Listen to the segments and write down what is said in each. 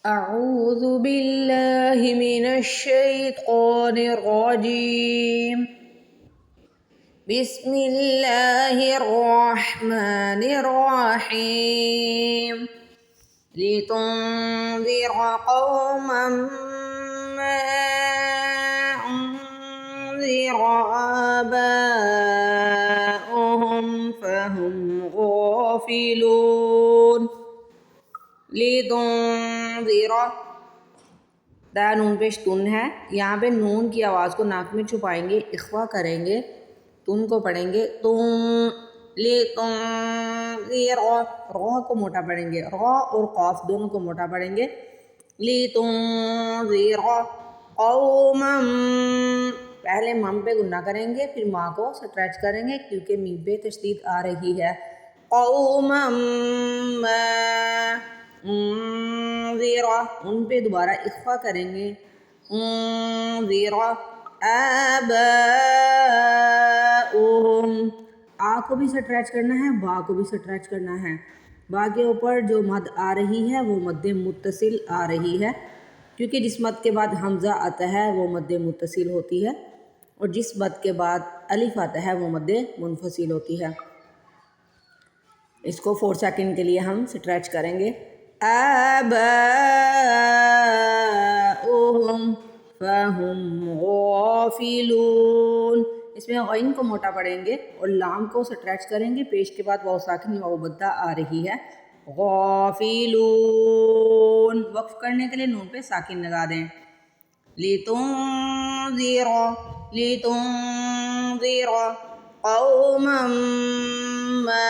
أعوذ بالله من الشيطان الرجيم بسم الله الرحمن الرحيم لتنذر قوما ما أنذر آباؤهم فهم غافلون लितुंज़िर दा नून पेश तुन है। यहाँ पे नून की आवाज़ को नाक में छुपाएंगे, इख्वा करेंगे, तुन को पढ़ेंगे तुम। लितुंज़िर रॉ को मोटा पढ़ेंगे, रॉ और कॉफ दोनों को मोटा पढ़ेंगे। लितुंज़िर कौमम पहले मम पे गुन्ना करेंगे, फिर माँ को स्ट्रेच करेंगे क्योंकि मीम पे तशदीद आ रही है। कौमम ज़ीरा उन पे दोबारा इख्फा करेंगे। ज़ीरा आबाउहुम आ को भी स्ट्रेच करना है, बा को भी स्ट्रेच करना है। बा के ऊपर जो मद आ रही है वो मद मुत्तसिल आ रही है, क्योंकि जिस मद के बाद हमज़ा आता है वो मद मुत्तसिल होती है और जिस मद के बाद अलिफ आता है वो मद मुनफसिल होती है। इसको 4 सेकंड के लिए हम स्ट्रेच करेंगे। आबाउहुम फहुम गाफिलून इसमें गैन को मोटा पढ़ेंगे और लाम को स्ट्रेच करेंगे, पेश के बाद वाव साकिन वाव बद्दा आ रही है। गाफिलून वक्फ करने के लिए नून पे साकिन लगा दें। लितुंज़िर कौमम मा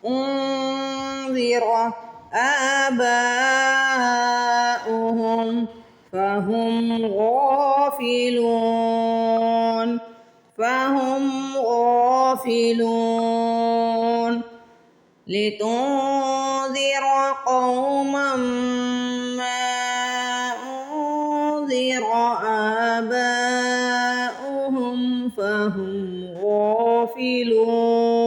أنذر آباؤهم فهم غافلون لتنذر قوما ما أنذر آباؤهم فهم غافلون